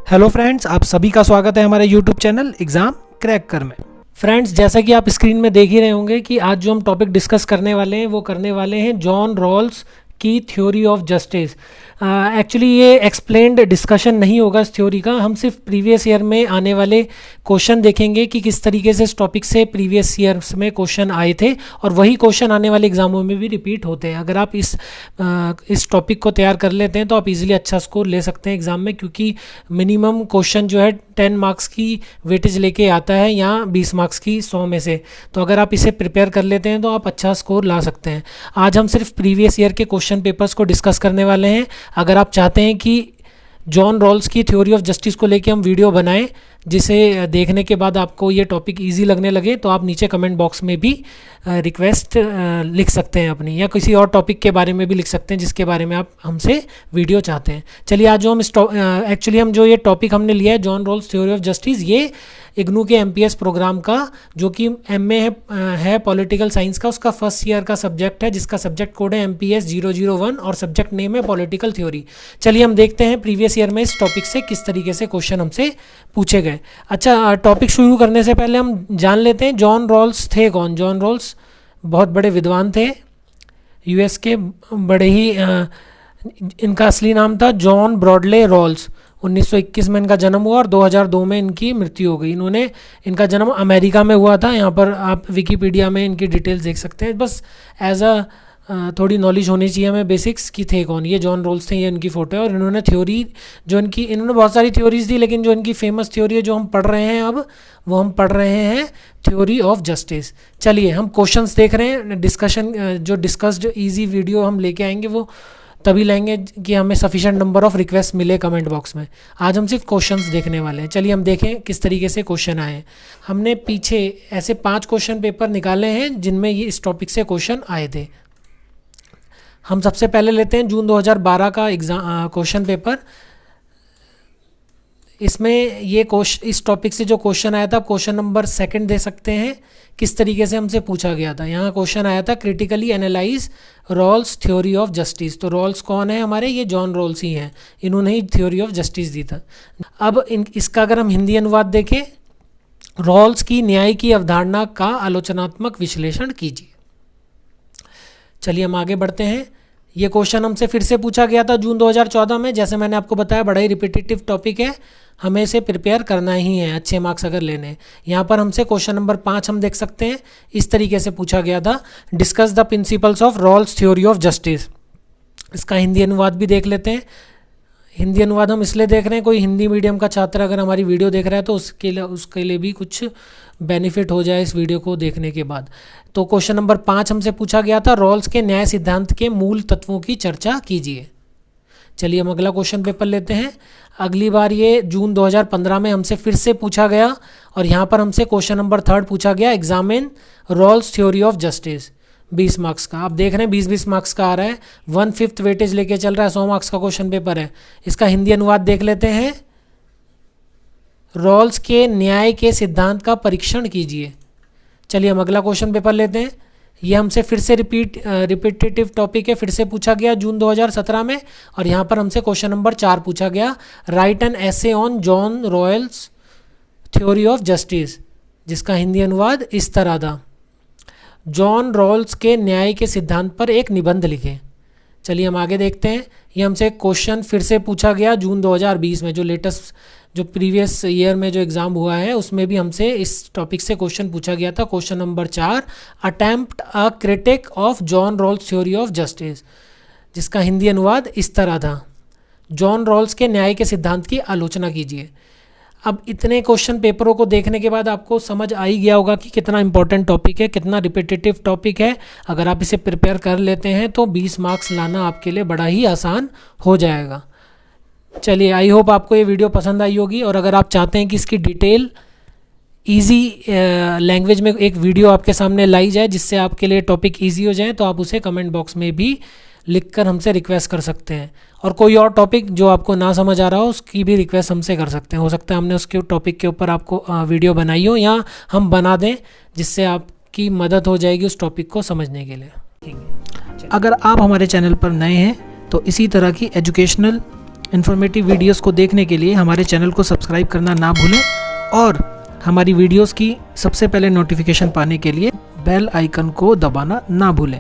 Hello friends, आप सभी का स्वागत है हमारे यूट्यूब चैनल एग्ज़ाम क्रैक कर में। फ्रेंड्स, जैसा कि आप स्क्रीन में देख ही रहे होंगे कि आज जो हम टॉपिक डिस्कस करने वाले हैं वो करने वाले हैं जॉन रॉल्स की थ्योरी ऑफ जस्टिस। एक्चुअली ये एक्सप्लेन्ड डिस्कशन नहीं होगा इस थ्योरी का, हम सिर्फ प्रीवियस ईयर में आने वाले क्वेश्चन देखेंगे कि किस तरीके से इस टॉपिक से प्रीवियस ईयर्स में क्वेश्चन आए थे और वही क्वेश्चन आने वाले एग्जामों में भी रिपीट होते हैं। अगर आप इस टॉपिक को तैयार कर लेते हैं तो आप इजीली अच्छा स्कोर ले सकते हैं एग्ज़ाम में, क्योंकि मिनिमम क्वेश्चन जो है 10 मार्क्स की वेटेज लेके आता है या 20 मार्क्स की 100 में से। तो अगर आप इसे प्रिपेयर कर लेते हैं तो आप अच्छा स्कोर ला सकते हैं। आज हम सिर्फ प्रीवियस ईयर के क्वेश्चन पेपर्स को डिस्कस करने वाले हैं। अगर आप चाहते हैं कि जॉन रॉल्स की थ्योरी ऑफ जस्टिस को लेके हम वीडियो बनाएं जिसे देखने के बाद आपको ये टॉपिक इजी लगने लगे, तो आप नीचे कमेंट बॉक्स में भी रिक्वेस्ट लिख सकते हैं अपनी, या किसी और टॉपिक के बारे में भी लिख सकते हैं जिसके बारे में आप हमसे वीडियो चाहते हैं। चलिए, आज जो हम जो ये टॉपिक हमने लिया है John Rawls theory of justice, ये इग्नू के एमपीएस प्रोग्राम का जो कि एमए है पॉलिटिकल साइंस का, उसका फर्स्ट ईयर का सब्जेक्ट है जिसका सब्जेक्ट कोड है MPS 001 और सब्जेक्ट नेम है पॉलिटिकल थ्योरी। चलिए हम देखते हैं प्रीवियस ईयर में इस टॉपिक से किस तरीके से क्वेश्चन हमसे पूछे गए। अच्छा, टॉपिक शुरू करने से पहले हम जान लेते हैं जॉन रॉल्स थे कौन। जॉन रॉल्स बहुत बड़े विद्वान थे, US के बड़े ही इनका असली नाम था जॉन ब्रॉडले रॉल्स। 1921 में इनका जन्म हुआ और 2002 में इनकी मृत्यु हो गई। इनका जन्म अमेरिका में हुआ था। यहाँ पर आप विकीपीडिया में इनकी डिटेल्स देख सकते हैं। बस एज थोड़ी नॉलेज होनी चाहिए हमें बेसिक्स की थे कौन। ये जॉन रॉल्स थे, ये इनकी फ़ोटो है। और इन्होंने थ्योरी इन्होंने बहुत सारी थ्योरीज दी, लेकिन जो इनकी फेमस थ्योरी है जो हम पढ़ रहे हैं अब, वो हम पढ़ रहे हैं थ्योरी ऑफ जस्टिस। चलिए हम क्वेश्चंस देख रहे हैं। डिस्कशन जो डिस्कस्ड ईजी वीडियो हम लेके आएंगे वो तभी लेंगे कि हमें सफिशेंट नंबर ऑफ रिक्वेस्ट मिले कमेंट बॉक्स में। आज हम सिर्फ क्वेश्चंस देखने वाले हैं। चलिए हम देखें किस तरीके से क्वेश्चन आए हैं। हमने पीछे ऐसे 5 क्वेश्चन पेपर निकाले हैं जिनमें ये इस टॉपिक से क्वेश्चन आए थे। हम सबसे पहले लेते हैं जून 2012 का क्वेश्चन पेपर। इसमें ये इस टॉपिक से जो क्वेश्चन आया था, क्वेश्चन नंबर 2 दे सकते हैं किस तरीके से हमसे पूछा गया था। यहाँ क्वेश्चन आया था critically analyse Rawls theory of justice. तो रॉल्स कौन है हमारे? ये जॉन रॉल्स ही हैं, इन्होंने ही थ्योरी ऑफ जस्टिस दी था। अब इसका अगर हम हिंदी अनुवाद देखें, रॉल्स की न्याय की अवधारणा का आलोचनात्मक विश्लेषण कीजिए। चलिए हम आगे बढ़ते हैं। ये क्वेश्चन हमसे फिर से पूछा गया था जून 2014 में। जैसे मैंने आपको बताया, बड़ा ही रिपीटेटिव टॉपिक है, हमें इसे प्रिपेयर करना ही है अच्छे मार्क्स अगर लेने। यहाँ पर हमसे क्वेश्चन नंबर 5 हम देख सकते हैं, इस तरीके से पूछा गया था, discuss the principles of Rawls theory of justice. इसका हिंदी अनुवाद भी देख लेते हैं। हिंदी अनुवाद हम इसलिए देख रहे हैं, कोई हिंदी मीडियम का छात्र अगर हमारी वीडियो देख रहा है तो उसके लिए भी कुछ बेनिफिट हो जाए इस वीडियो को देखने के बाद। तो क्वेश्चन नंबर 5 हमसे पूछा गया था, रॉल्स के न्याय सिद्धांत के मूल तत्वों की चर्चा कीजिए। चलिए हम अगला क्वेश्चन पेपर लेते हैं। अगली बार ये जून 2015 में हमसे फिर से पूछा गया और यहाँ पर हमसे क्वेश्चन नंबर 3 पूछा गया, examine Rawls theory of justice. 20 marks का आप देख रहे हैं, 20-20 मार्क्स का आ रहा है, 1/5 वेटेज लेके चल रहा है, 100 मार्क्स का क्वेश्चन पेपर है। इसका हिंदी अनुवाद देख लेते हैं, रॉल्स के न्याय के सिद्धांत का परीक्षण कीजिए। चलिए हम अगला क्वेश्चन पेपर लेते हैं। ये हमसे फिर से रिपीटेटिव टॉपिक है, फिर से पूछा गया जून 2017 में और यहाँ पर हमसे क्वेश्चन नंबर 4 पूछा गया, write an essay on John Rawls theory of justice, जिसका हिंदी अनुवाद इस तरह था, जॉन रॉल्स के न्याय के सिद्धांत पर एक निबंध लिखें। चलिए हम आगे देखते हैं। ये हमसे क्वेश्चन फिर से पूछा गया जून 2020 में, जो प्रीवियस ईयर में जो एग्ज़ाम हुआ है उसमें भी हमसे इस टॉपिक से क्वेश्चन पूछा गया था। Question number 4, attempt a critique of John Rawls theory of justice, जिसका हिंदी अनुवाद इस तरह था, जॉन रॉल्स के न्याय के सिद्धांत की आलोचना कीजिए। अब इतने क्वेश्चन पेपरों को देखने के बाद आपको समझ आ ही गया होगा कि कितना इंपॉर्टेंट टॉपिक है, कितना रिपीटेटिव टॉपिक है। अगर आप इसे प्रिपेयर कर लेते हैं तो 20 मार्क्स लाना आपके लिए बड़ा ही आसान हो जाएगा। चलिए, आई होप आपको ये वीडियो पसंद आई होगी, और अगर आप चाहते हैं कि इसकी डिटेल ईजी लैंग्वेज में एक वीडियो आपके सामने लाई जाए जिससे आपके लिए टॉपिक ईजी हो जाए, तो आप उसे कमेंट बॉक्स में भी लिखकर हमसे रिक्वेस्ट कर सकते हैं। और कोई और टॉपिक जो आपको ना समझ आ रहा हो उसकी भी रिक्वेस्ट हमसे कर सकते हैं। हो सकता है हमने उसके टॉपिक के ऊपर आपको वीडियो बनाई हो या हम बना दें, जिससे आपकी मदद हो जाएगी उस टॉपिक को समझने के लिए। ठीक है, अगर आप हमारे चैनल पर नए हैं तो इसी तरह की एजुकेशनल इन्फॉर्मेटिव वीडियोस को देखने के लिए हमारे चैनल को सब्सक्राइब करना ना भूलें और हमारी वीडियोस की सबसे पहले नोटिफिकेशन पाने के लिए बेल आइकन को दबाना ना भूलें।